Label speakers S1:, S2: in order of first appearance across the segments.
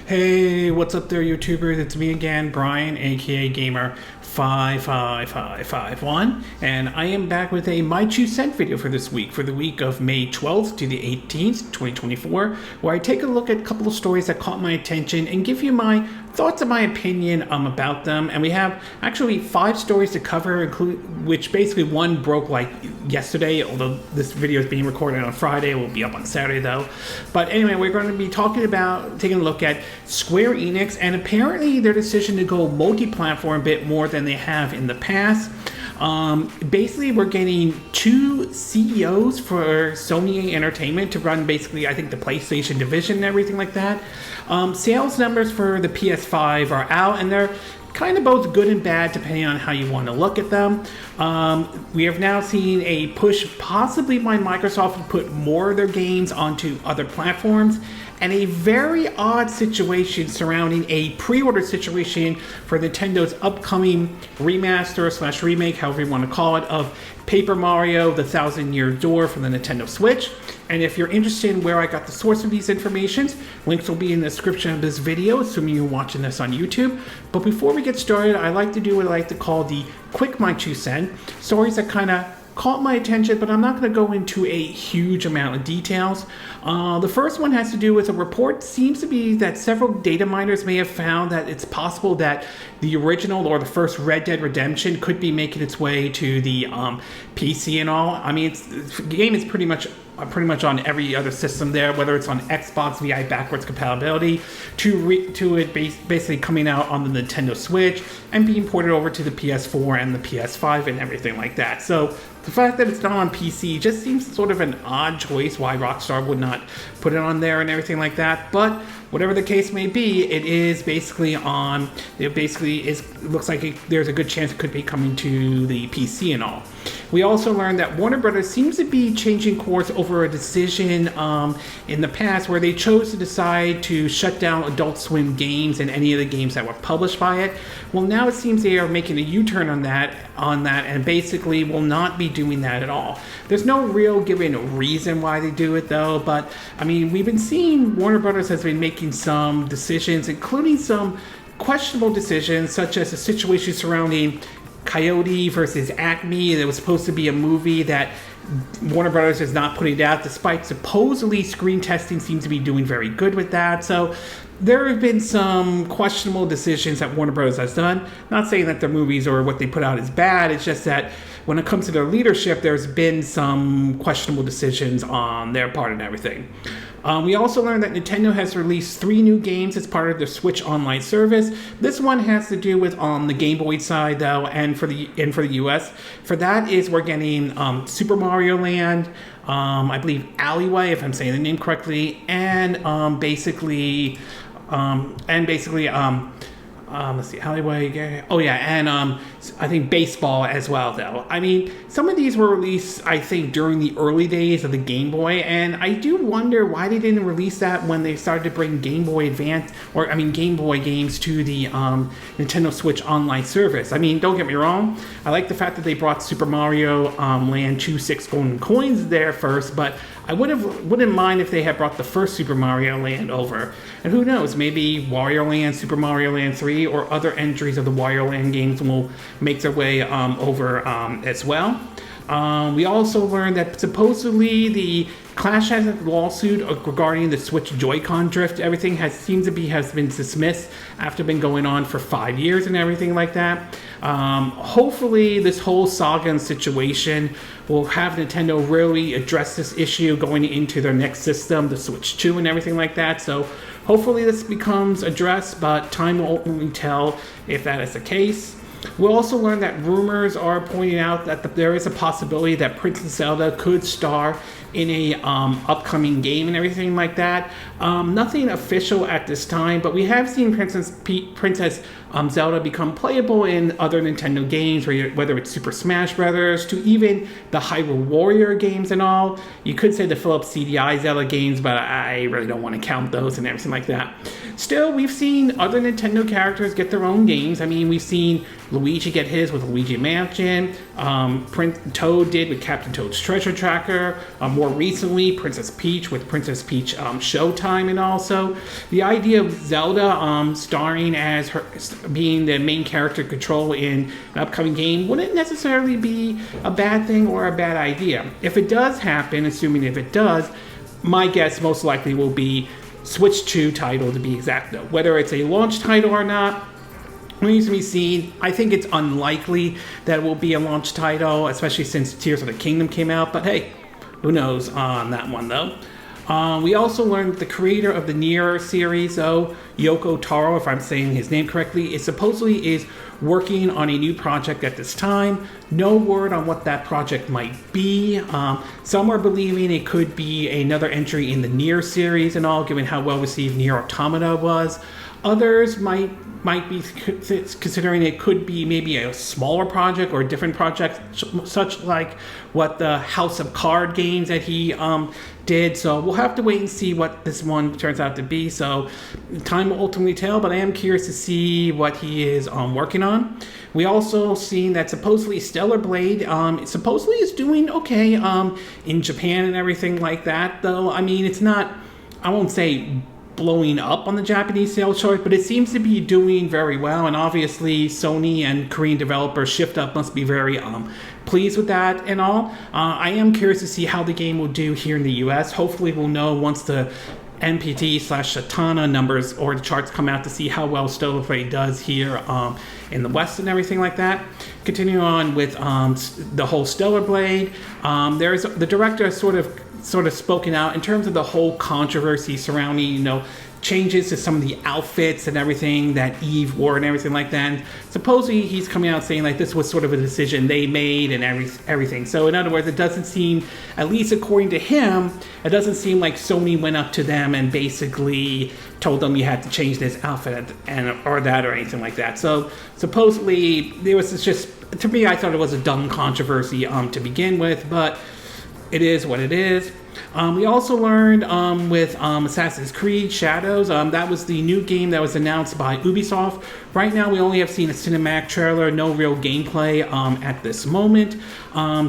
S1: Hey, what's up there, YouTubers? It's me again, Brian, aka Gamer 55551, and I am back with a My 2 Cent video for this week, for the week of May 12th to the 18th, 2024, where I take a look at a couple of stories that caught my attention and give you my thoughts and my opinion about them. And we have actually 5 stories to cover, which basically one broke like yesterday, although this video is being recorded on Friday. It will be up on Saturday though. But anyway, we're going to be taking a look at Square Enix and apparently their decision to go multi-platform a bit more than they have in the past. Basically, we're getting 2 CEOs for Sony Entertainment to run basically, I think, the PlayStation division and everything like that. Sales numbers for the PS5 are out, and they're kind of both good and bad depending on how you want to look at them. We have now seen a push possibly by Microsoft to put more of their games onto other platforms, and a very odd situation surrounding a pre-order situation for Nintendo's upcoming remaster / remake, however you want to call it, of Paper Mario: The Thousand-Year Door for the Nintendo Switch. And if you're interested in where I got the source of these informations, links will be in the description of this video, assuming you're watching this on YouTube. But before we get started, I like to do what I like to call the quick My 2 Cent, stories that kind of caught my attention, but I'm not going to go into a huge amount of details. The first one has to do with a report. Seems to be that several data miners may have found that it's possible that the original or the first Red Dead Redemption could be making its way to the PC and all. I mean, the game is pretty much on every other system there, whether it's on Xbox VI backwards compatibility, to it basically coming out on the Nintendo Switch and being ported over to the PS4 and the PS5 and everything like that. So the fact that it's not on PC just seems sort of an odd choice why Rockstar would not put it on there and everything like that. But whatever the case may be, it is basically on. It basically looks like there's a good chance it could be coming to the PC and all. We also learned that Warner Brothers seems to be changing course over a decision in the past where they chose to decide to shut down Adult Swim games and any of the games that were published by it. Well, now it seems they are making a U-turn on that, and basically will not be doing that at all. There's no real given reason why they do it though, but I mean, we've been seeing Warner Brothers has been making some decisions, including some questionable decisions, such as the situation surrounding Coyote versus Acme. There was supposed to be a movie that Warner Brothers is not putting it out, despite supposedly screen testing seems to be doing very good with that. So there have been some questionable decisions that Warner Brothers has done. Not saying that their movies or what they put out is bad, it's just that when it comes to their leadership, there's been some questionable decisions on their part and everything. We also learned that Nintendo has released 3 new games as part of their Switch Online service. This one has to do with on the Game Boy side though, and for the US. For that is we're getting Super Mario Land, I believe Alleyway, if I'm saying the name correctly, and basically let's see, Alleyway, oh yeah, and I think baseball as well though. I mean, some of these were released, I think, during the early days of the Game Boy, and I do wonder why they didn't release that when they started to bring Game Boy Advance, or I mean Game Boy games to the Nintendo Switch Online service. I mean, don't get me wrong, I like the fact that they brought Super Mario Land 2 6 golden coins there first, but I wouldn't mind if they had brought the first Super Mario Land over. And who knows, maybe Wario Land, Super Mario Land 3, or other entries of the Wario Land games will make their way over as well. We also learned that supposedly the Clash has a lawsuit regarding the Switch Joy-Con drift. Everything has been dismissed after been going on for 5 years and everything like that. Hopefully this whole saga and situation will have Nintendo really address this issue going into their next system, the Switch 2 and everything like that. So hopefully this becomes addressed, but time will only tell if that is the case. We'll also learn that rumors are pointing out that there is a possibility that Princess Zelda could star in a upcoming game and everything like that. Nothing official at this time, but we have seen Princess Zelda become playable in other Nintendo games, whether it's Super Smash Brothers to even the Hyrule Warrior games and all. You could say the Philips CDI Zelda games, but I really don't want to count those and everything like that. Still, we've seen other Nintendo characters get their own games. I mean, we've seen Luigi get his with Luigi Mansion. Toad did with Captain Toad's Treasure Tracker. More recently, Princess Peach with Princess Peach Showtime, and also the idea of Zelda starring as her, being the main character control in an upcoming game wouldn't necessarily be a bad thing or a bad idea. If it does happen, assuming if it does, my guess most likely will be Switch 2 title to be exact though. Whether it's a launch title or not, remains to be seen. I think it's unlikely that it will be a launch title, especially since Tears of the Kingdom came out, but hey, who knows on that one though. We also learned the creator of the Nier series, though, Yoko Taro, if I'm saying his name correctly, supposedly is working on a new project at this time. No word on what that project might be. Some are believing it could be another entry in the Nier series and all, given how well received Nier Automata was. Others might be considering it could be maybe a smaller project or a different project, such like what the House of Card games that he did. So we'll have to wait and see what this one turns out to be. So time will ultimately tell, but I am curious to see what he is working on. We also seen that supposedly Stellar Blade supposedly is doing okay in Japan and everything like that, though. I mean, it's not, I won't say blowing up on the Japanese sales chart, but it seems to be doing very well, and obviously Sony and Korean developer Shift Up must be very pleased with that and all. I am curious to see how the game will do here in the US. Hopefully we'll know once the NPD/Satana numbers or the charts come out to see how well Stellar Blade does here in the West and everything like that. Continuing on with the whole Stellar Blade, there's the director has sort of spoken out in terms of the whole controversy surrounding, changes to some of the outfits and everything that Eve wore and everything like that. And supposedly he's coming out saying like this was sort of a decision they made and everything. So in other words, it doesn't seem, at least according to him, it doesn't seem like Sony went up to them and basically told them you had to change this outfit or that or anything like that. So supposedly there was just, to me, I thought it was a dumb controversy to begin with, but it is what it is. We also learned with Assassin's Creed Shadows, that was the new game that was announced by Ubisoft. Right now we only have seen a cinematic trailer, no real gameplay at this moment.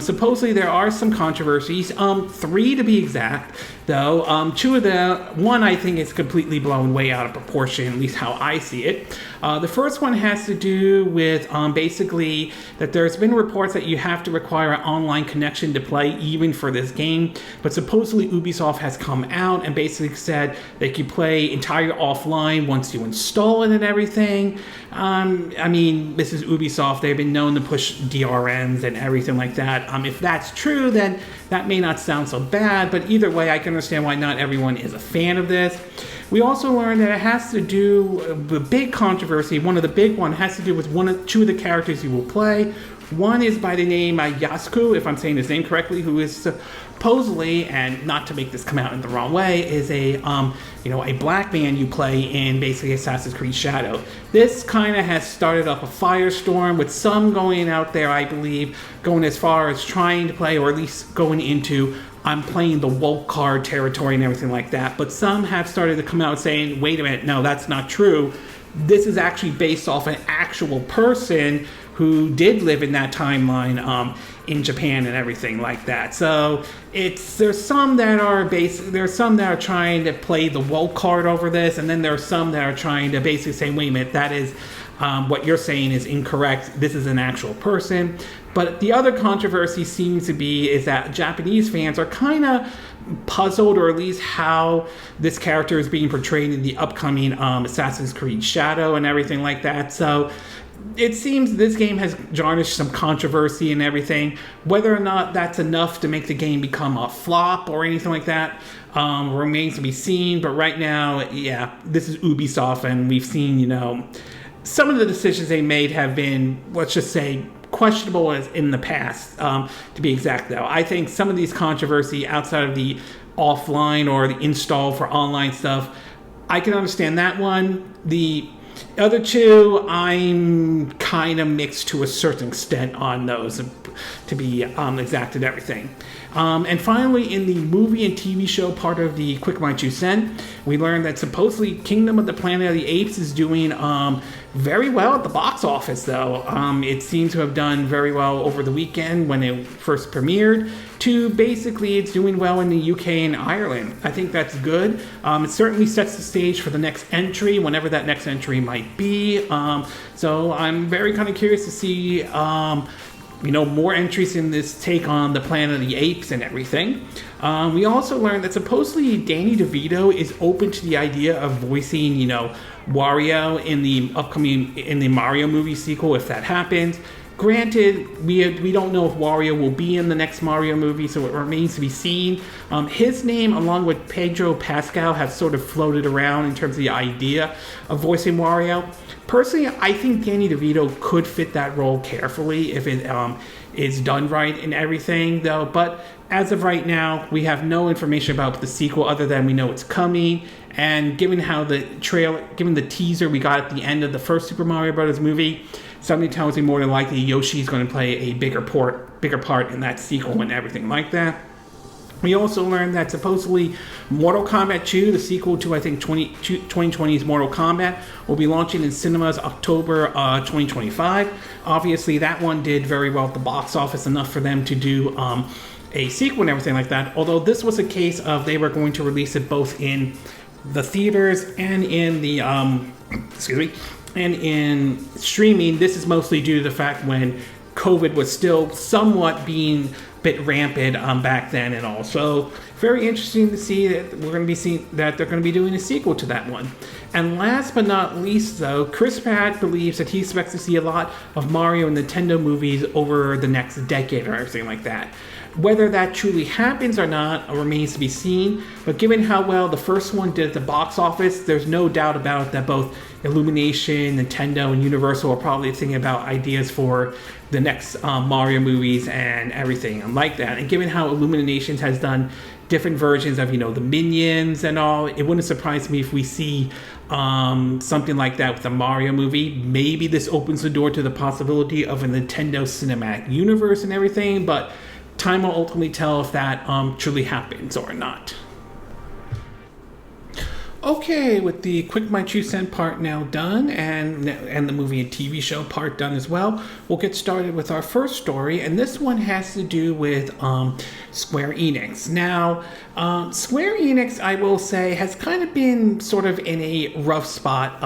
S1: Supposedly there are some controversies, 3 to be exact, though. 2 of them, one I think is completely blown way out of proportion, at least how I see it. The first one has to do with basically that there's been reports that you have to require an online connection to play even for this game, but supposedly Ubisoft has come out and basically said they could play entirely offline once you install it and everything. I mean, this is Ubisoft. They've been known to push DRMs and everything like that. If that's true, then that may not sound so bad, but either way, I can understand why not everyone is a fan of this. We also learned that it has to do, the big controversy, one of the big ones has to do with 2 of the characters you will play. One is by the name Yasuku, if I'm saying his name correctly, who is supposedly, and not to make this come out in the wrong way, is a black man you play in basically Assassin's Creed Shadow. This kind of has started up a firestorm with some going out there, I believe, going as far as trying to play, or at least going into I'm playing the woke card territory and everything like that. But some have started to come out saying, wait a minute, no, that's not true. This is actually based off an actual person who did live in that timeline in Japan and everything like that. So there's some that are trying to play the woke card over this, and then there are some that are trying to basically say, wait a minute, that is what you're saying is incorrect. This is an actual person. But the other controversy seems to be is that Japanese fans are kind of puzzled, or at least how this character is being portrayed in the upcoming Assassin's Creed Shadow and everything like that. So it seems this game has garnished some controversy and everything. Whether or not that's enough to make the game become a flop or anything like that remains to be seen. But right now, yeah, this is Ubisoft, and we've seen, some of the decisions they made have been, let's just say, questionable as in the past, to be exact though. I think some of these controversy outside of the offline or the install for online stuff, I can understand that one. Other two, I'm kind of mixed to a certain extent on those, to be exact and everything. And finally, in the movie and TV show part of the Quick My 2 Cent, we learned that supposedly Kingdom of the Planet of the Apes is doing very well at the box office, though. It seems to have done very well over the weekend when it first premiered, to basically it's doing well in the UK and Ireland. I think that's good. It certainly sets the stage for the next entry, whenever that next entry might be. So I'm very kind of curious to see more entries in this take on the Planet of the Apes and everything. We also learned that supposedly Danny DeVito is open to the idea of voicing, Wario in the Mario movie sequel if that happens. Granted, we don't know if Wario will be in the next Mario movie, so it remains to be seen. His name, along with Pedro Pascal, have sort of floated around in terms of the idea of voicing Wario. Personally, I think Danny DeVito could fit that role carefully if it is done right and everything, though. But as of right now, we have no information about the sequel other than we know it's coming. And given the teaser we got at the end of the first Super Mario Bros. Movie, something tells me more than likely Yoshi's going to play a bigger part in that sequel and everything like that. We also learned that supposedly Mortal Kombat 2, the sequel to, I think, 2020's Mortal Kombat, will be launching in cinemas October 2025. Obviously, that one did very well at the box office, enough for them to do a sequel and everything like that. Although this was a case of they were going to release it both in the theaters and in the and in streaming. This is mostly due to the fact when COVID was still somewhat being a bit rampant back then and all. So very interesting to see that we're going to be seeing that they're going to be doing a sequel to that one. And last but not least, though, Chris Pratt believes that he expects to see a lot of Mario and Nintendo movies over the next decade or everything like that. Whether that truly happens or not remains to be seen, but given how well the first one did at the box office, there's no doubt about it that both Illumination, Nintendo, and Universal are probably thinking about ideas for the next Mario movies and everything like that. And given how Illumination has done different versions of, the Minions and all, it wouldn't surprise me if we see something like that with the Mario movie. Maybe this opens the door to the possibility of a Nintendo cinematic universe and everything, but time will ultimately tell if that truly happens or not. Okay, with the Quick My 2 Cent part now done and the movie and TV show part done as well, we'll get started with our first story, and this one has to do with Square Enix. Now, Square Enix, I will say, has kind of been sort of in a rough spot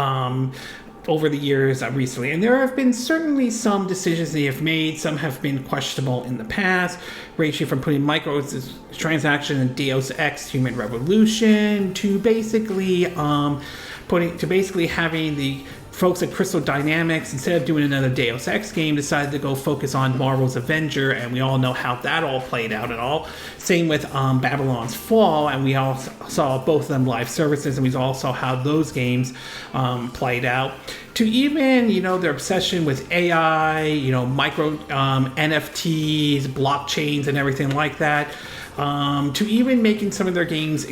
S1: over the years recently, and there have been certainly some decisions they have made. Some have been questionable in the past, ranging from putting microtransactions in Deus Ex Human Revolution to basically having the folks at Crystal Dynamics, instead of doing another Deus Ex game, decided to go focus on Marvel's Avenger, and we all know how that all played out and all. Same with Babylon's Fall, and we all saw both of them live services, and we all saw how those games played out. To even, their obsession with AI, micro NFTs, blockchains, and everything like that, to even making some of their games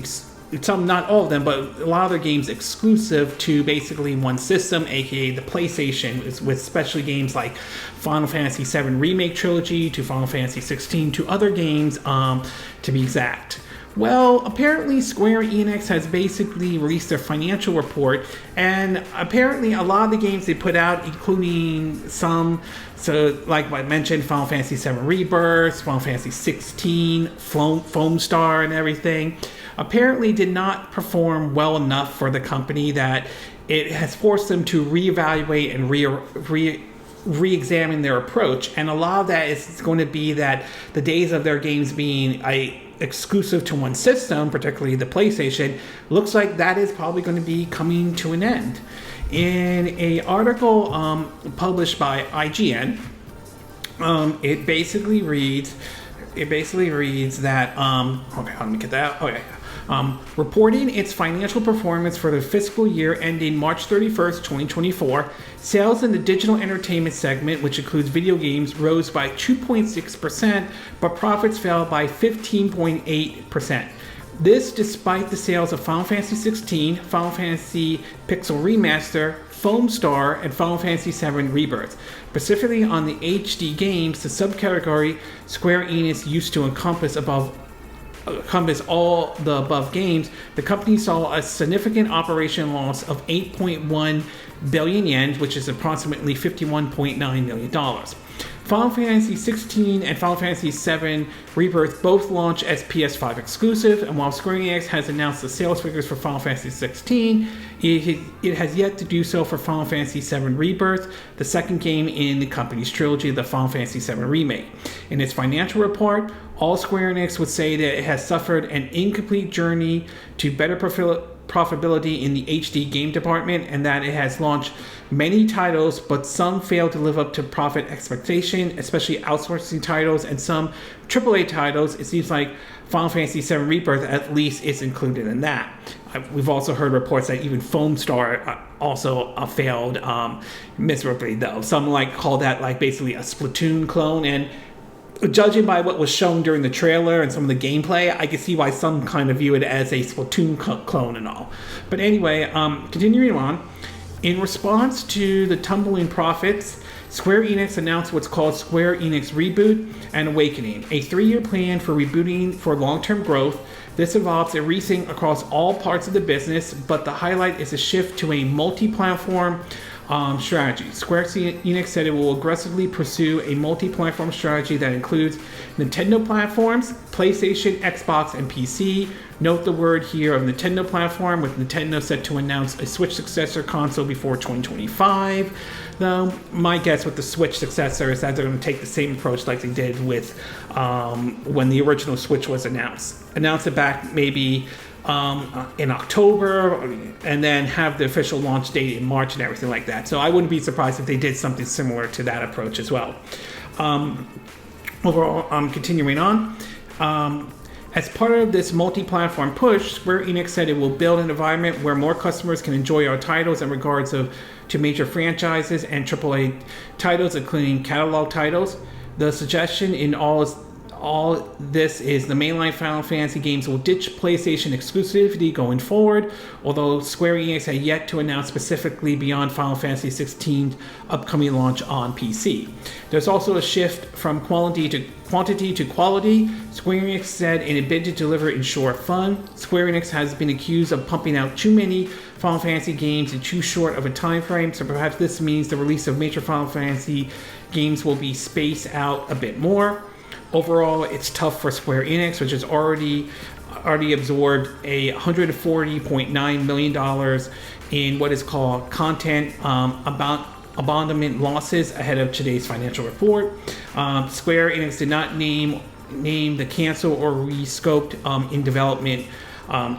S1: not all of them, but a lot of their games exclusive to basically one system, aka the PlayStation, with especially games like Final Fantasy VII Remake Trilogy to Final Fantasy 16 to other games, to be exact. Well, apparently Square Enix has basically released their financial report, and apparently a lot of the games they put out, including some, so like I mentioned, Final Fantasy VII Rebirth, Final Fantasy 16, Foam Star and everything, apparently did not perform well enough for the company that it has forced them to reevaluate and re-examine their approach. And a lot of that is going to be that the days of their games being exclusive to one system, particularly the PlayStation, looks like that is probably going to be coming to an end. In an article published by IGN, it basically reads that okay, let me get that. Okay. Reporting its financial performance for the fiscal year ending March 31st, 2024, sales in the digital entertainment segment, which includes video games, rose by 2.6%, but profits fell by 15.8%. This despite the sales of Final Fantasy 16, Final Fantasy Pixel Remaster, Foam Star, and Final Fantasy VII Rebirth. Specifically on the HD games, the subcategory Square Enix used to encompass all the above games, the company saw a significant operation loss of 8.1 billion yen, which is approximately $51.9 million. Final Fantasy 16 and Final Fantasy VII Rebirth both launch as PS5 exclusive, and while Square Enix has announced the sales figures for Final Fantasy 16, it has yet to do so for Final Fantasy VII Rebirth, the second game in the company's trilogy, the Final Fantasy VII Remake. In its financial report, Aulx Square Enix would say that it has suffered an incomplete journey to better profitability in the HD game department, and that it has launched many titles, but some failed to live up to profit expectation, especially outsourcing titles and some AAA titles. It seems like Final Fantasy VII Rebirth at least is included in that. We've also heard reports that even Foam Star also failed miserably, though. Some call that basically a Splatoon clone, and judging by what was shown during the trailer and some of the gameplay, I can see why some kind of view it as a Splatoon clone and all. But anyway, continuing on, in response to the tumbling profits, Square Enix announced what's called Square Enix Reboot and Awakening, a 3-year plan for rebooting for long-term growth. This involves a rethink across all parts of the business, but the highlight is a shift to a multi-platform strategy. Square Enix said it will aggressively pursue a multi-platform strategy that includes Nintendo platforms, PlayStation, Xbox, and PC. Note the word here of Nintendo platform, with Nintendo set to announce a Switch successor console before 2025. Though my guess with the Switch successor is that they're going to take the same approach like they did with when the original Switch was announced. Announce it back maybe in October, and then have the official launch date in March and everything like that. So I wouldn't be surprised if they did something similar to that approach as well. Overall, continuing on, as part of this multi-platform push, Square Enix said it will build an environment where more customers can enjoy our titles in regards to major franchises and AAA titles, including catalog titles. The suggestion in all this is the mainline Final Fantasy games will ditch PlayStation exclusivity going forward, although Square Enix had yet to announce specifically beyond Final Fantasy 16's upcoming launch on PC. There's also a shift from quantity to quality. Square Enix said in a bid to deliver ensure fun, Square Enix has been accused of pumping out too many Final Fantasy games in too short of a time frame, so perhaps this means the release of major Final Fantasy games will be spaced out a bit more. Overall, it's tough for Square Enix, which has already absorbed a $140.9 million in what is called content abandonment losses ahead of today's financial report. Square Enix did not name the cancel or rescoped in development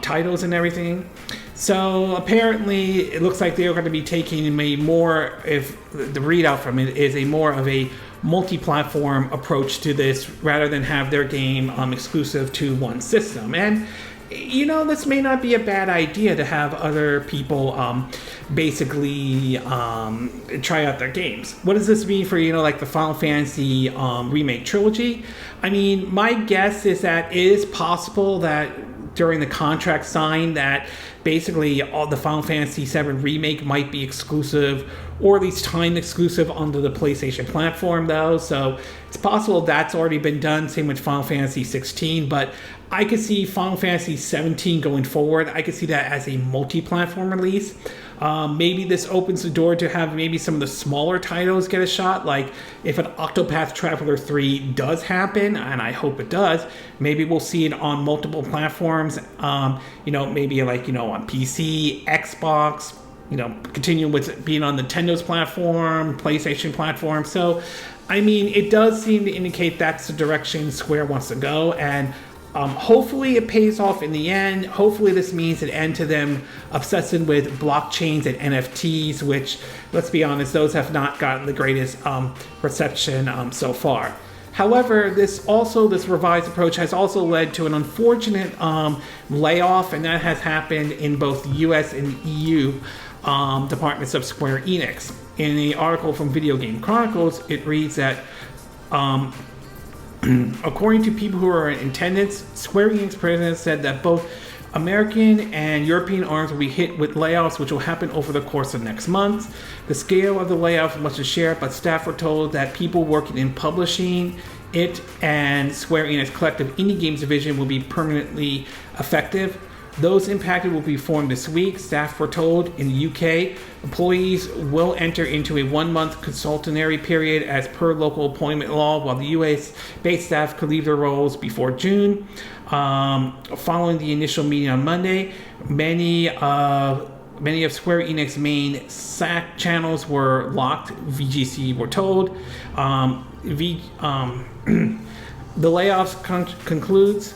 S1: titles and everything. So apparently, it looks like they're going to be taking a more, if the readout from it is a more of a multi-platform approach to this, rather than have their game exclusive to one system. And this may not be a bad idea to have other people basically try out their games. What does this mean for the Final Fantasy remake trilogy? I mean, my guess is that it is possible that during the contract signed that basically all the Final Fantasy VII Remake might be exclusive, or at least time exclusive onto the PlayStation platform, though. So it's possible that's already been done. Same with Final Fantasy 16, but I could see Final Fantasy 17 going forward. I could see that as a multi-platform release. Maybe this opens the door to have maybe some of the smaller titles get a shot. Like if an Octopath Traveler 3 does happen, and I hope it does, maybe we'll see it on multiple platforms. Maybe on PC, Xbox, continue with being on Nintendo's platform, PlayStation platform. So, I mean, it does seem to indicate that's the direction Square wants to go, and hopefully it pays off in the end. Hopefully this means an end to them obsessing with blockchains and NFTs, which, let's be honest, those have not gotten the greatest reception so far. However, this revised approach has also led to an unfortunate layoff, and that has happened in both the US and EU departments of Square Enix. In an article from Video Game Chronicles, it reads that According to people who are in attendance, Square Enix president said that both American and European arms will be hit with layoffs, which will happen over the course of next month. The scale of the layoffs wasn't shared, but staff were told that people working in publishing it and Square Enix collective indie games division will be permanently effective. Those impacted will be formed this week. Staff were told in the UK, employees will enter into a 1-month consultancy period as per local employment law, while the US-based staff could leave their roles before June. Following the initial meeting on Monday, many of Square Enix's main SAC channels were locked, VGC were told. The layoffs coincides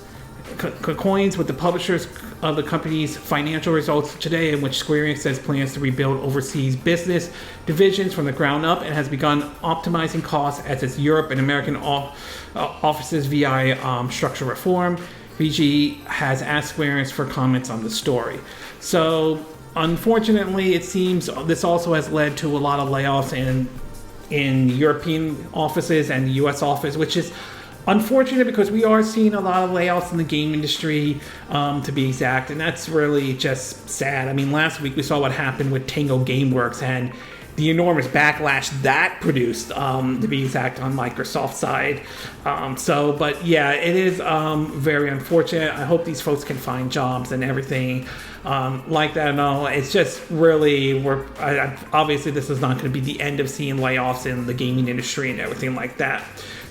S1: with the publishers of the company's financial results today, in which Square Enix says plans to rebuild overseas business divisions from the ground up and has begun optimizing costs at its Europe and American offices via structural reform. VG has asked Square Enix for comments on the story. So, unfortunately, it seems this also has led to a lot of layoffs in European offices and the US office, which is unfortunate because we are seeing a lot of layoffs in the game industry, to be exact, and that's really just sad. I mean, last week we saw what happened with Tango Gameworks and the enormous backlash that produced, to be exact, on Microsoft's side. But yeah, it is very unfortunate. I hope these folks can find jobs and everything like that and all. It's just really, obviously this is not going to be the end of seeing layoffs in the gaming industry and everything like that.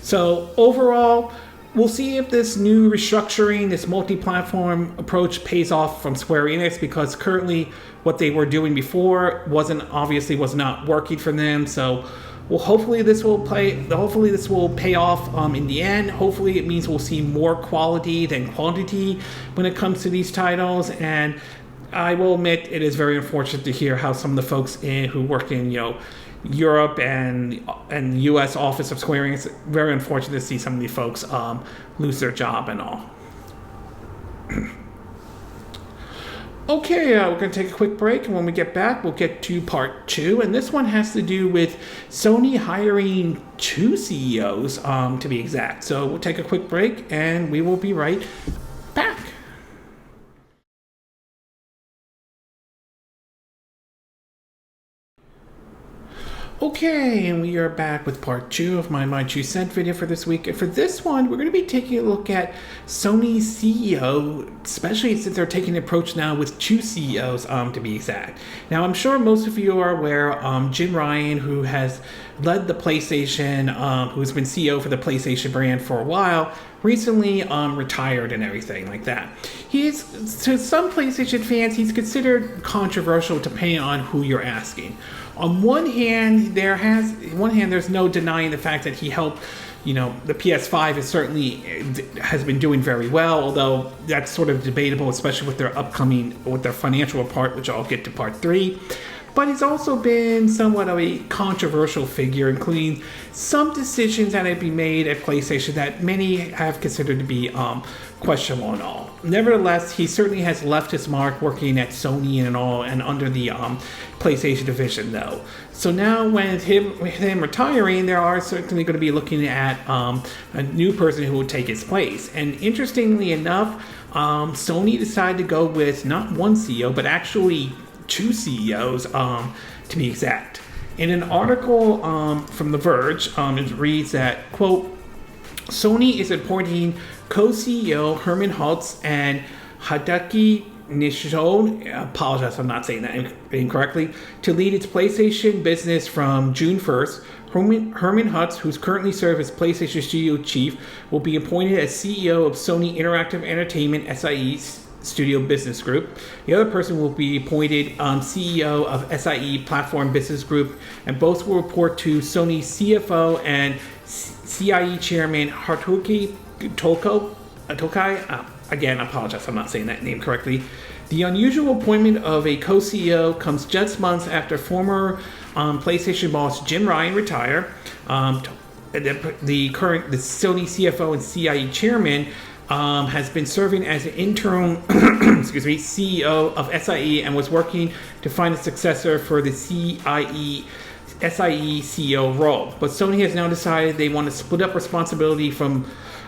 S1: So overall, we'll see if this new restructuring, this multi-platform approach pays off from Square Enix, because currently what they were doing before was not working for them. So hopefully this will pay off in the end. Hopefully it means we'll see more quality than quantity when it comes to these titles. And I will admit, it is very unfortunate to hear how some of the folks who work in Europe and U.S. office of Square Enix, very unfortunate to see some of these folks lose their job and all. Okay, we're going to take a quick break, and when we get back, we'll get to part 2, and this one has to do with Sony hiring 2 CEOs, to be exact. So we'll take a quick break, and we will be right back. Okay, and we are back with part 2 of my 2 cent video for this week. And for this one, we're going to be taking a look at Sony's CEO, especially since they're taking an approach now with 2 CEOs, to be exact. Now, I'm sure most of you are aware, Jim Ryan, who has led the PlayStation, who's been CEO for the PlayStation brand for a while, recently retired and everything like that. He's, to some PlayStation fans, he's considered controversial depending on who you're asking. On one hand, there's no denying the fact that he helped, the PS5 has been doing very well, although that's sort of debatable, especially with their financial part, which I'll get to part 3. But he's also been somewhat of a controversial figure, including some decisions that have been made at PlayStation that many have considered to be questionable and all. Nevertheless, he certainly has left his mark working at Sony and all, and under the PlayStation division, though. So now, with him retiring, there are certainly going to be looking at a new person who will take his place. And interestingly enough, Sony decided to go with not one CEO, but actually 2 CEOs, to be exact. In an article from The Verge, it reads that, quote, Sony is appointing co-CEO Herman Hulst and Hideki Nishio, I apologize if I'm not saying that incorrectly, to lead its PlayStation business from June 1st. Herman Hulst, who's currently served as PlayStation Studio Chief, will be appointed as CEO of Sony Interactive Entertainment SIE Studio Business Group. The other person will be appointed CEO of SIE Platform Business Group, and both will report to Sony CFO and CIE Chairman Haruki Tokai. Again, I apologize if I'm not saying that name correctly. The unusual appointment of a co-CEO comes just months after former PlayStation boss Jim Ryan retired. The Sony CFO and CIE Chairman has been serving as an interim CEO of SIE and was working to find a successor for the CIE SIE CEO role. But Sony has now decided they want to split up responsibility for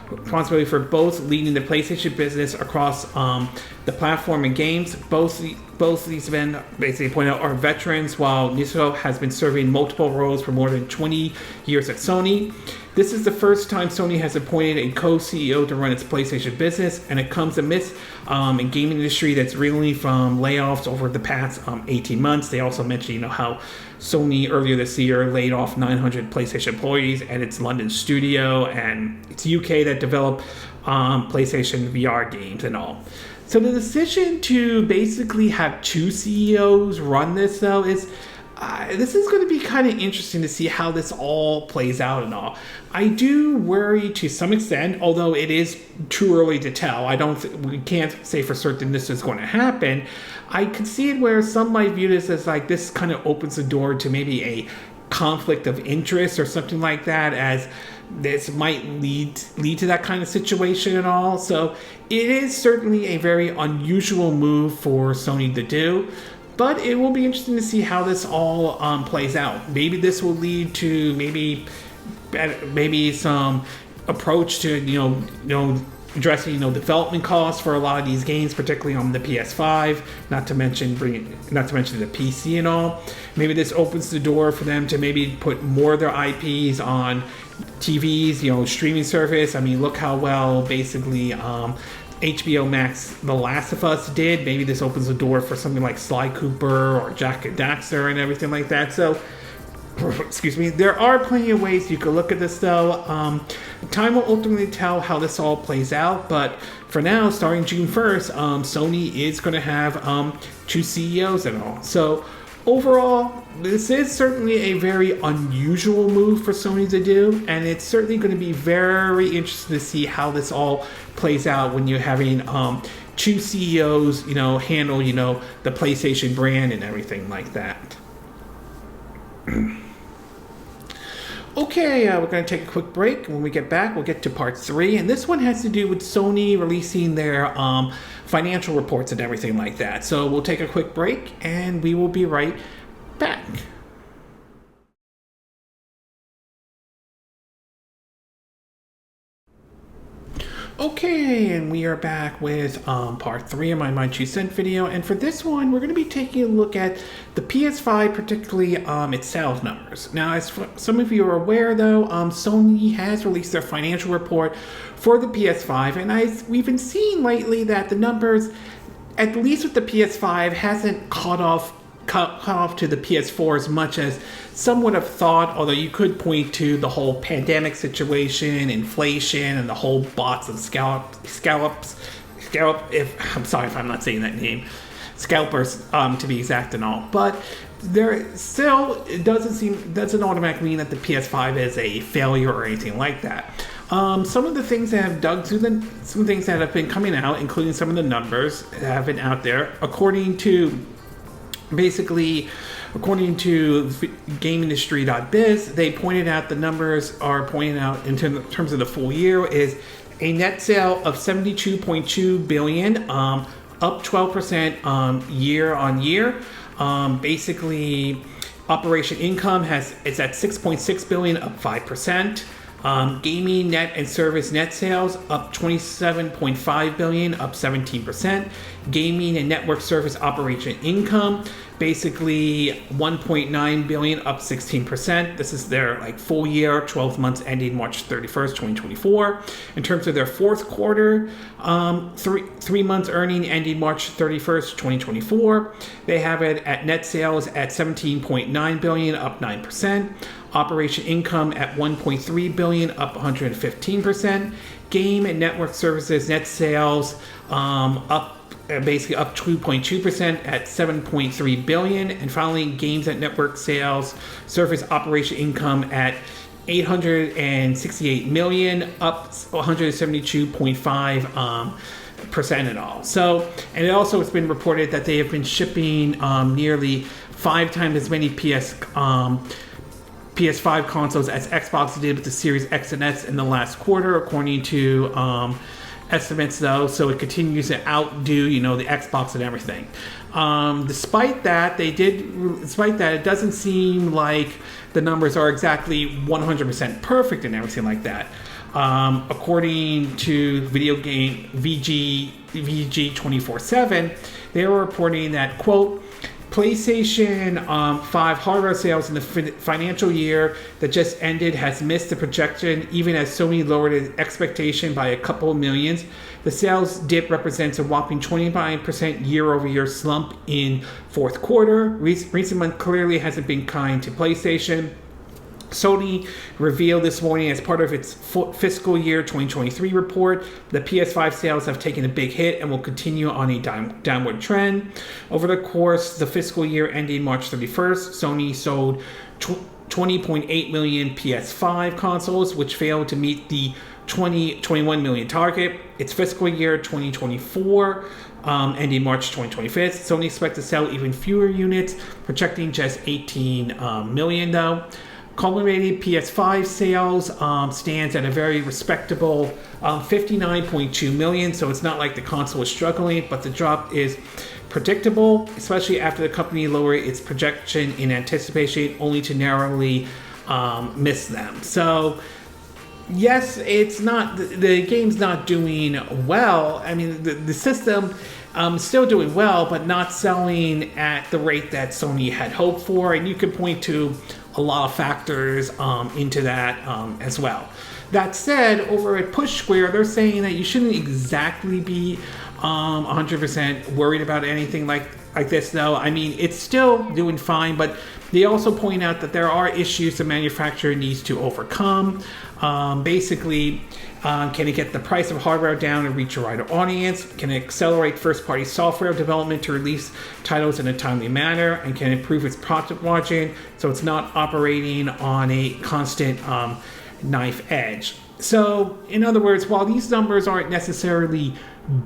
S1: both leading the PlayStation business across the platform and games. Both these men, basically point out, are veterans, while Nisio has been serving multiple roles for more than 20 years at Sony. This is the first time Sony has appointed a co-CEO to run its PlayStation business, and it comes amidst a gaming industry that's reeling from layoffs over the past 18 months. They also mentioned, how Sony earlier this year laid off 900 PlayStation employees at its London studio, and it's UK that develop PlayStation VR games and all. So the decision to basically have two CEOs run this, though, is this is going to be kind of interesting to see how this all plays out and all. I do worry to some extent, although it is too early to tell. We can't say for certain this is going to happen. I can see it where some might view this as like this kind of opens the door to maybe a conflict of interest or something like that, as this might lead to that kind of situation and all. So it is certainly a very unusual move for Sony to do. But it will be interesting to see how this all plays out. Maybe this will lead to maybe some approach to addressing development costs for a lot of these games, particularly on the PS5. Not to mention the PC and all. Maybe this opens the door for them to maybe put more of their IPs on TVs, streaming service. I mean, look how well basically HBO Max The Last of Us did. Maybe this opens the door for something like Sly Cooper or Jack and Daxter and everything like that. So, excuse me, there are plenty of ways you could look at this, though. Time will ultimately tell how this all plays out, but for now, starting June 1st, Sony is going to have two CEOs and all. So overall, this is certainly a very unusual move for Sony to do, and it's certainly going to be very interesting to see how this all plays out when you're having two CEOs, handle, the PlayStation brand and everything like that. Okay, we're going to take a quick break. When we get back, we'll get to part 3, and this one has to do with Sony releasing their financial reports and everything like that. So we'll take a quick break, and we will be right back. Okay, and we are back with part 3 of my 2 cent video, and for this one, we're going to be taking a look at the PS5, particularly its sales numbers. Now, as some of you are aware, though, Sony has released their financial report for the PS5, and we've been seeing lately that the numbers, at least with the PS5, hasn't caught off to the PS4 as much as some would have thought, although you could point to the whole pandemic situation, inflation, and the whole box of scalpers, I'm sorry if I'm not saying that name, scalpers to be exact and all. But there still, it doesn't automatically mean that the PS5 is a failure or anything like that. Some of the things that have dug through some things that have been coming out, including some of the numbers that have been out there, according to GameIndustry.biz, they pointed out the numbers are pointing out in terms of the full year is a net sale of $72.2 billion, up 12% year on year. Basically, operation income is at $6.6 billion, up 5%. Gaming net and service net sales up $27.5 billion, up 17%. Gaming and network service operation income, basically $1.9 billion, up 16%. This is their full year, 12 months ending March 31st, 2024. In terms of their fourth quarter, three months earning ending March 31st, 2024, they have it at net sales at $17.9 billion, up 9%. Operation income at $1.3 billion, up 115%. Game and network services net sales up 2.2% at $7.3 billion. And finally, games and network sales service operation income at $868 million, up 172.5% and all. So, and it also has been reported that they have been shipping nearly 5 times as many PS5 consoles as Xbox did with the Series X and S in the last quarter, according to estimates though, so it continues to outdo, the Xbox and everything. Despite that, it doesn't seem like the numbers are exactly 100% perfect and everything like that. According to video game VG 24/7, they were reporting that, quote, PlayStation 5 hardware sales in the financial year that just ended has missed the projection, even as Sony lowered its expectation by a couple of millions. The sales dip represents a whopping 29% year-over-year slump in fourth quarter. Recent month clearly hasn't been kind to PlayStation. Sony revealed this morning as part of its fiscal year 2023 report that PS5 sales have taken a big hit and will continue on a downward trend. Over the course of the fiscal year ending March 31st, Sony sold 20.8 million PS5 consoles, which failed to meet the 21 million target. Its fiscal year 2024 ending March 2025, Sony expects to sell even fewer units, projecting just 18 million though. Culminated PS5 sales stands at a very respectable 59.2 million, so it's not like the console is struggling, but the drop is predictable, especially after the company lowered its projection in anticipation only to narrowly miss them. So yes, it's not, the game's not doing well. I mean, the system still doing well, but not selling at the rate that Sony had hoped for, and you could point to a lot of factors into that as well. That said, over at Push Square, they're saying that you shouldn't exactly be 100% worried about anything like this, though. I mean, it's still doing fine, but they also point out that there are issues the manufacturer needs to overcome. Basically, can it get the price of hardware down and reach a wider audience? Can it accelerate first-party software development to release titles in a timely manner? And can it improve its profit margin so it's not operating on a constant knife edge? So, in other words, while these numbers aren't necessarily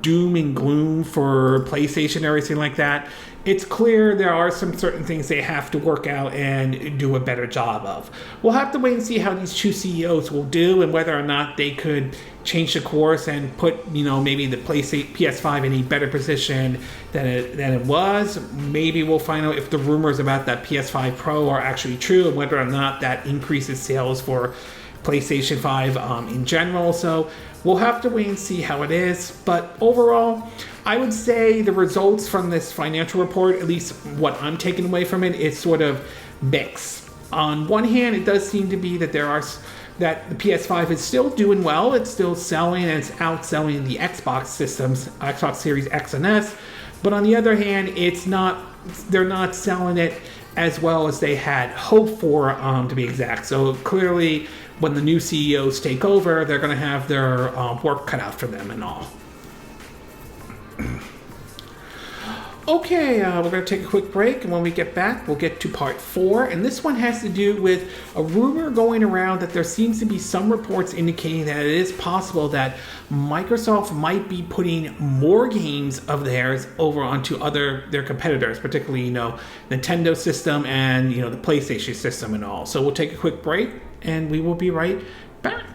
S1: doom and gloom for PlayStation or anything like that, it's clear there are some certain things they have to work out and do a better job of. We'll have to wait and see how these two CEOs will do and whether or not they could change the course and put, maybe the PS5 in a better position than it was. Maybe we'll find out if the rumors about that PS5 Pro are actually true and whether or not that increases sales for PlayStation 5 in general. So we'll have to wait and see how it is. But overall, I would say the results from this financial report, at least what I'm taking away from it, is sort of mixed. On one hand, it does seem to be that that the PS5 is still doing well. It's still selling, and it's outselling the Xbox systems, Xbox Series X and S. But on the other hand, they're not selling it as well as they had hoped for, to be exact. So clearly, when the new CEOs take over, they're going to have their work cut out for them and all. Okay, we're going to take a quick break, and when we get back, we'll get to part 4. And this one has to do with a rumor going around that there seems to be some reports indicating that it is possible that Microsoft might be putting more games of theirs over onto their competitors, particularly, Nintendo system and, the PlayStation system and all. So we'll take a quick break, and we will be right back.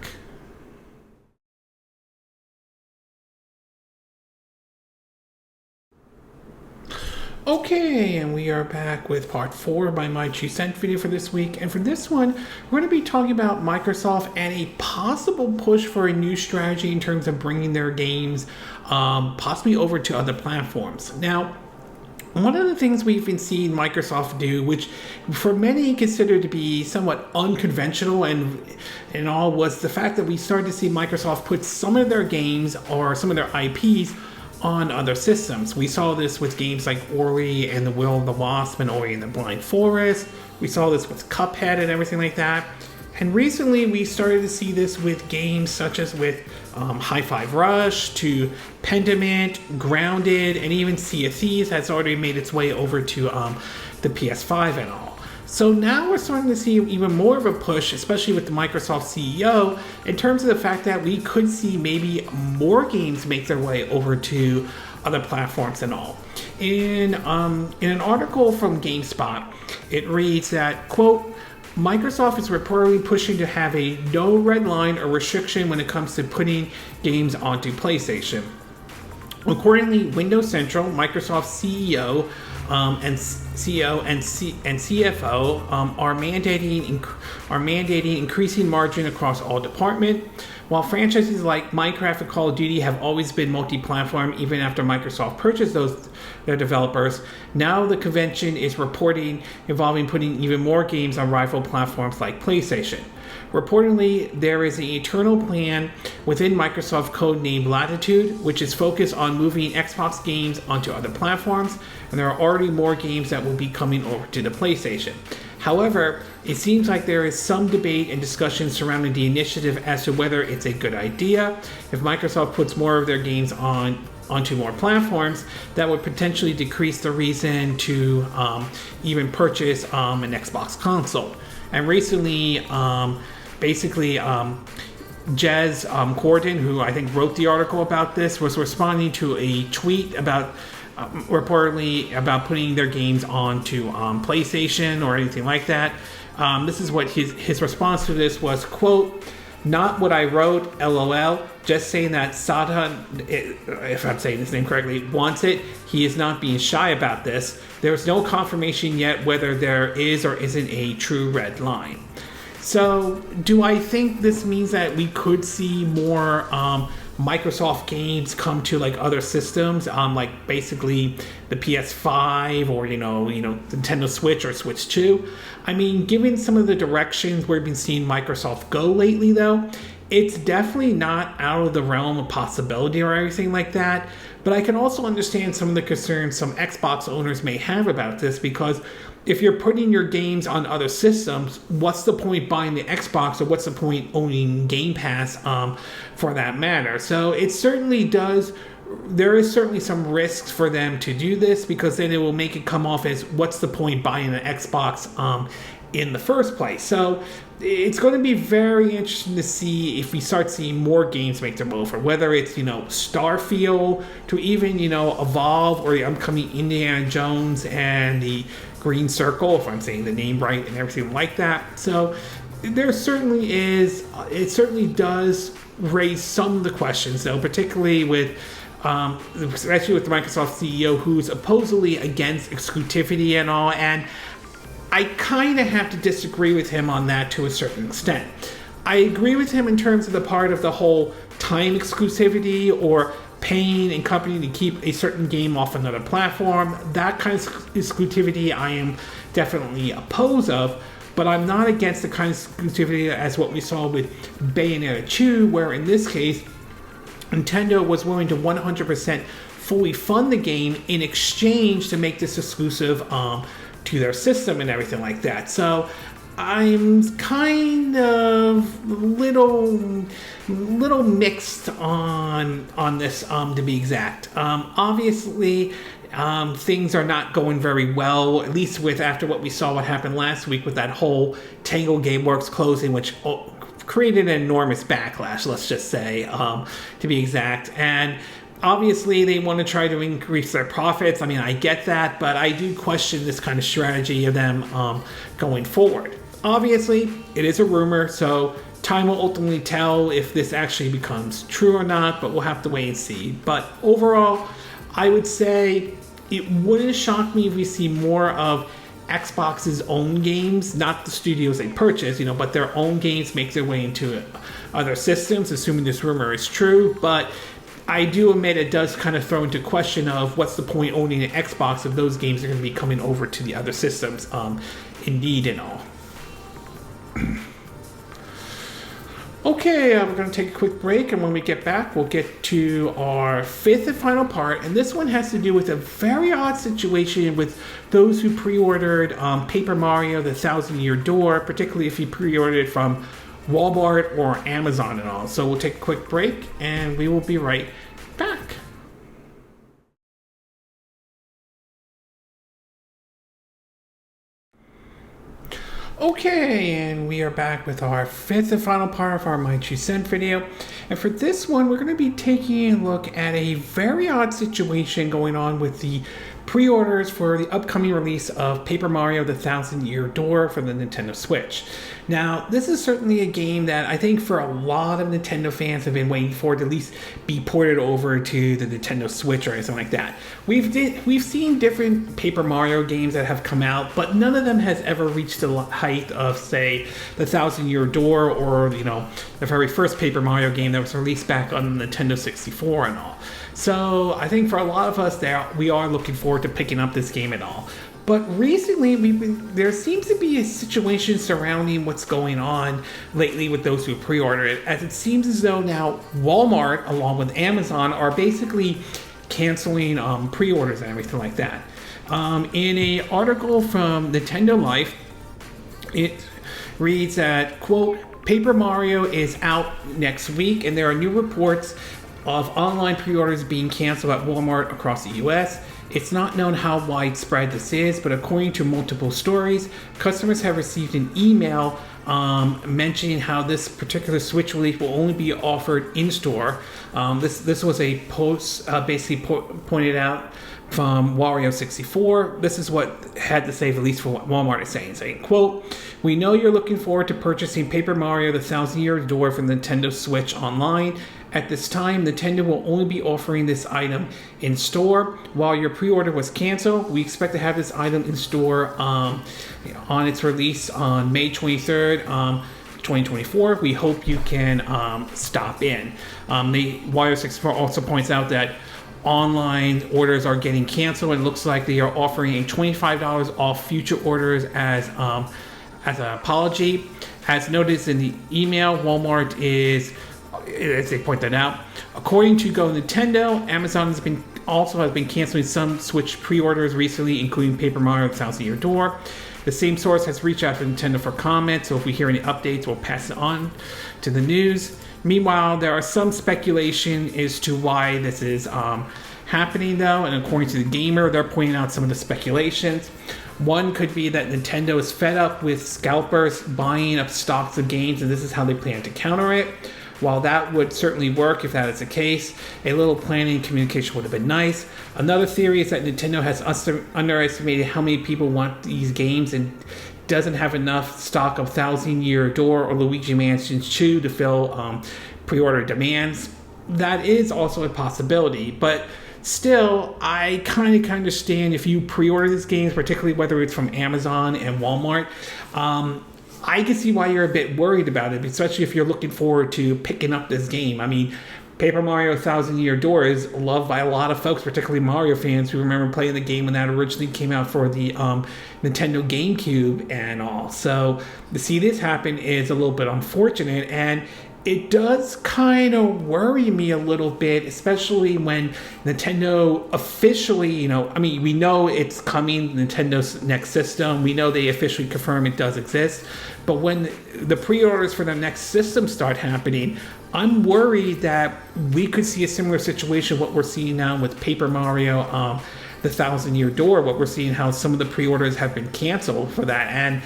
S1: Okay, and we are back with part 4 of my 2 cent video for this week. And for this one, we're going to be talking about Microsoft and a possible push for a new strategy in terms of bringing their games possibly over to other platforms. Now, one of the things we've been seeing Microsoft do, which for many considered to be somewhat unconventional and all, was the fact that we started to see Microsoft put some of their games or some of their IPs on other systems. We saw this with games like Ori and the Will of the Wisp and Ori and the Blind Forest. We saw this with Cuphead and everything like that. And recently we started to see this with games such as with Hi-Fi Rush to Pentiment, Grounded, and even Sea of Thieves has already made its way over to the PS5 and all. So now we're starting to see even more of a push, especially with the Microsoft CEO, in terms of the fact that we could see maybe more games make their way over to other platforms and all. In an article from GameSpot, it reads that, quote, Microsoft is reportedly pushing to have a no red line or restriction when it comes to putting games onto PlayStation. Accordingly, Windows Central, Microsoft's CEO and CFO are mandating increasing margin across all departments. While franchises like Minecraft and Call of Duty have always been multi-platform, even after Microsoft purchased their developers, now the convention is reporting involving putting even more games on rival platforms like PlayStation. Reportedly, there is an internal plan within Microsoft codenamed Latitude, which is focused on moving Xbox games onto other platforms, and there are already more games that will be coming over to the PlayStation. However, it seems like there is some debate and discussion surrounding the initiative as to whether it's a good idea. If Microsoft puts more of their games onto more platforms, that would potentially decrease the reason to even purchase an Xbox console. And recently, Jez Corden, who I think wrote the article about this, was responding to a tweet about reportedly about putting their games onto PlayStation or anything like that. This is what his response to this was, quote, "Not what I wrote, LOL, just saying that Sada, if I'm saying his name correctly, wants it. He is not being shy about this. There's no confirmation yet whether there is or isn't a true red line." So, do I think this means that we could see more Microsoft games come to like other systems, like basically the PS5 or Nintendo Switch or Switch 2? I mean, given some of the directions we've been seeing Microsoft go lately, though, it's definitely not out of the realm of possibility or anything like that. But I can also understand some of the concerns some Xbox owners may have about this, because if you're putting your games on other systems, what's the point buying the Xbox, or what's the point owning Game Pass for that matter? So it certainly does. There is certainly some risks for them to do this, because then it will make it come off as what's the point buying an Xbox in the first place. So it's going to be very interesting to see if we start seeing more games make their move, or whether it's Starfield to even Evolve, or the upcoming Indiana Jones and the Green Circle, if I'm saying the name right, and everything like that. So there certainly is. It certainly does raise some of the questions, though, particularly with especially with the Microsoft CEO, who's supposedly against exclusivity and all, and I kind of have to disagree with him on that to a certain extent. I agree with him in terms of the part of the whole time exclusivity, or paying a company to keep a certain game off another platform. That kind of exclusivity I am definitely opposed of, but I'm not against the kind of exclusivity as what we saw with Bayonetta 2, where in this case, Nintendo was willing to 100% fully fund the game in exchange to make this exclusive to their system and everything like that. So I'm kind of little mixed on this, to be exact. Obviously, things are not going very well, at least with after what we saw what happened last week with that whole Tango Gameworks closing, which created an enormous backlash, let's just say, to be exact. And obviously, they want to try to increase their profits. I mean, I get that, but I do question this kind of strategy of them going forward. Obviously, it is a rumor, so time will ultimately tell if this actually becomes true or not, but we'll have to wait and see. But overall, I would say it wouldn't shock me if we see more of Xbox's own games, not the studios they purchase, but their own games make their way into other systems, assuming this rumor is true. But I do admit it does kind of throw into question of what's the point owning an Xbox if those games are going to be coming over to the other systems, indeed and all. Okay, we're going to take a quick break, and when we get back, we'll get to our fifth and final part, and this one has to do with a very odd situation with those who pre-ordered Paper Mario: The Thousand-Year Door, particularly if you pre-ordered from Walmart or Amazon and all. So we'll take a quick break, and we will be right back. Okay, and we are back with our fifth and final part of our My 2 Cent video. And for this one, we're going to be taking a look at a very odd situation going on with the pre-orders for the upcoming release of Paper Mario: The Thousand Year Door for the Nintendo Switch. Now, this is certainly a game that I think for a lot of Nintendo fans have been waiting for to at least be ported over to the Nintendo Switch or anything like that. We've seen different Paper Mario games that have come out, but none of them has ever reached the height of, say, The Thousand Year Door or, the very first Paper Mario game that was released back on the Nintendo 64 and all. So I think for a lot of us we are looking forward to picking up this game and all. But recently, there seems to be a situation surrounding what's going on lately with those who pre-order it, as it seems as though now Walmart, along with Amazon, are basically canceling pre-orders and everything like that. In an article from Nintendo Life, it reads that, quote, Paper Mario is out next week, and there are new reports of online pre-orders being canceled at Walmart across the US. It's not known how widespread this is, but according to multiple stories, customers have received an email mentioning how this particular Switch release will only be offered in-store. This was a post basically pointed out from Wario64. This is what had to say, at least for what Walmart is saying, quote, we know you're looking forward to purchasing Paper Mario: The Thousand Year Door from the Nintendo Switch online. At this time, Nintendo will only be offering this item in store. While your pre-order was canceled, we expect to have this item in store on its release on May 23rd, 2024. We hope you can stop in. The Wario64 also points out that online orders are getting canceled. It looks like they are offering a $25 off future orders as an apology. As noted in the email, Walmart is, as they point that out, according to Go Nintendo, Amazon has been canceling some Switch pre-orders recently, including Paper Mario: The Thousand Year Door. The same source has reached out to Nintendo for comment, so if we hear any updates, we'll pass it on to the news. Meanwhile, there are some speculation as to why this is happening, though, and according to the Gamer, they're pointing out some of the speculations. One could be that Nintendo is fed up with scalpers buying up stocks of games, and this is how they plan to counter it. While that would certainly work if that is the case, a little planning and communication would have been nice. Another theory is that Nintendo has underestimated how many people want these games and doesn't have enough stock of Thousand Year Door or Luigi Mansion 2 to fill pre-order demands. That is also a possibility, but still, I kind of understand if you pre-order these games, particularly whether it's from Amazon and Walmart. I can see why you're a bit worried about it, especially if you're looking forward to picking up this game. I mean, Paper Mario: Thousand Year Door is loved by a lot of folks, particularly Mario fans who remember playing the game when that originally came out for the Nintendo GameCube and all. So to see this happen is a little bit unfortunate, and it does kind of worry me a little bit, especially when Nintendo officially, we know it's coming, Nintendo's next system. We know they officially confirm it does exist. But when the pre-orders for the next system start happening, I'm worried that we could see a similar situation, what we're seeing now with Paper Mario, The Thousand Year Door, what we're seeing how some of the pre-orders have been canceled for that. And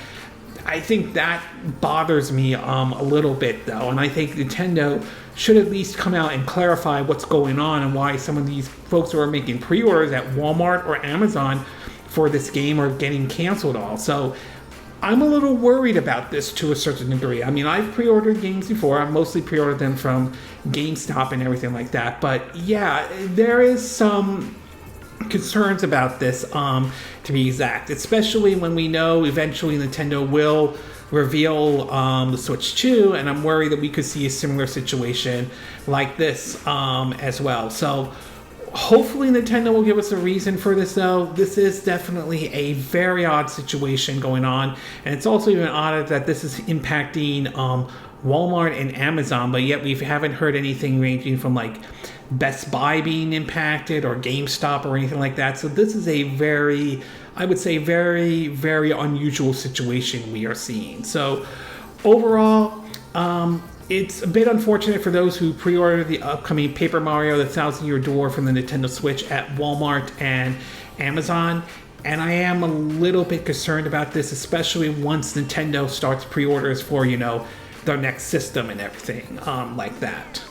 S1: I think that bothers me a little bit, though, and I think Nintendo should at least come out and clarify what's going on and why some of these folks who are making pre-orders at Walmart or Amazon for this game are getting canceled all. So I'm a little worried about this to a certain degree. I mean, I've pre-ordered games before. I've mostly pre-ordered them from GameStop and everything like that. But yeah, there is some concerns about this, to be exact, especially when we know eventually Nintendo will reveal the Switch 2, and I'm worried that we could see a similar situation like this as well. So hopefully Nintendo will give us a reason for this, though. This is definitely a very odd situation going on, and it's also even odder that this is impacting Walmart and Amazon, but yet we haven't heard anything ranging from like Best Buy being impacted or GameStop or anything like that. So this is a very, I would say, very, very unusual situation we are seeing. So overall, it's a bit unfortunate for those who pre-ordered the upcoming Paper Mario: The Thousand Year Door from the Nintendo Switch at Walmart and Amazon. And I am a little bit concerned about this, especially once Nintendo starts pre-orders for, their next system and everything like that.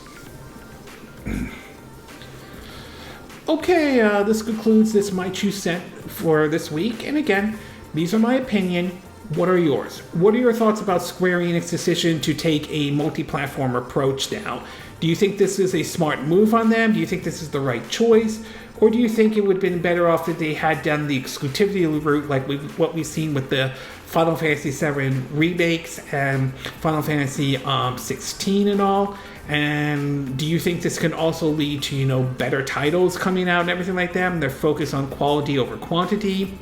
S1: Okay, this concludes this My 2 Cent for this week. And again, these are my opinion. What are yours? What are your thoughts about Square Enix's decision to take a multi-platform approach now? Do you think this is a smart move on them? Do you think this is the right choice? Or do you think it would have been better off if they had done the exclusivity route like what we've seen with the Final Fantasy VII remakes and Final Fantasy 16 and all? And do you think this can also lead to, better titles coming out and everything like that, and their focus on quality over quantity?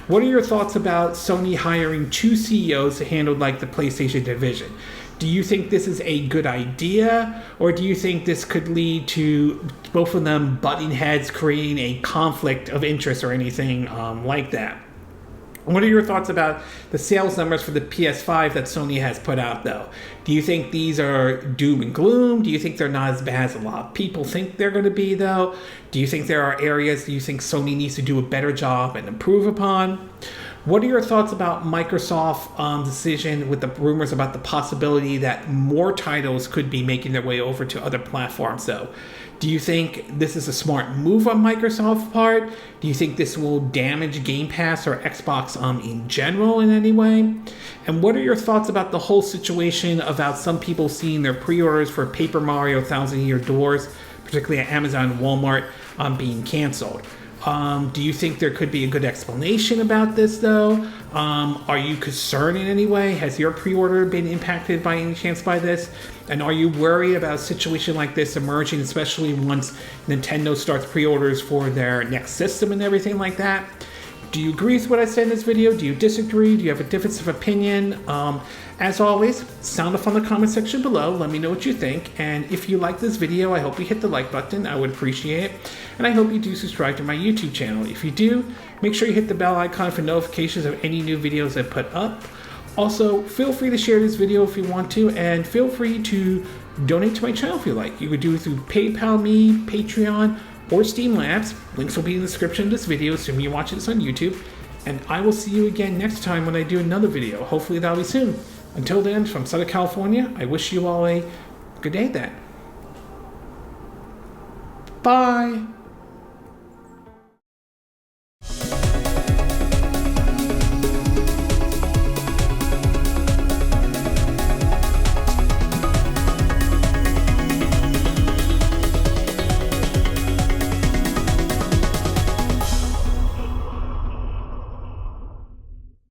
S1: What are your thoughts about Sony hiring 2 CEOs to handle the PlayStation division? Do you think this is a good idea, or do you think this could lead to both of them butting heads, creating a conflict of interest or anything like that? What are your thoughts about the sales numbers for the PS5 that Sony has put out, though? Do you think these are doom and gloom? Do you think they're not as bad as a lot of people think they're going to be, though? Do you think there are areas you think Sony needs to do a better job and improve upon? What are your thoughts about Microsoft's decision with the rumors about the possibility that more titles could be making their way over to other platforms, though? Do you think this is a smart move on Microsoft's part? Do you think this will damage Game Pass or Xbox in general in any way? And what are your thoughts about the whole situation about some people seeing their pre-orders for Paper Mario Thousand Year Doors, particularly at Amazon and Walmart, being canceled? Do you think there could be a good explanation about this, though? Are you concerned in any way? Has your pre-order been impacted by any chance by this? And are you worried about a situation like this emerging, especially once Nintendo starts pre-orders for their next system and everything like that? Do you agree with what I said in this video? Do you disagree? Do you have a difference of opinion? As always, sound off on the comment section below. Let me know what you think. And if you like this video, I hope you hit the like button. I would appreciate it. And I hope you do subscribe to my YouTube channel. If you do, make sure you hit the bell icon for notifications of any new videos I put up. Also, feel free to share this video if you want to, and feel free to donate to my channel if you like. You could do it through PayPal Me, Patreon, or Steam Labs. Links will be in the description of this video, assuming you're watching this on YouTube. And I will see you again next time when I do another video. Hopefully that'll be soon. Until then, from Southern California, I wish you all a good day then. Bye.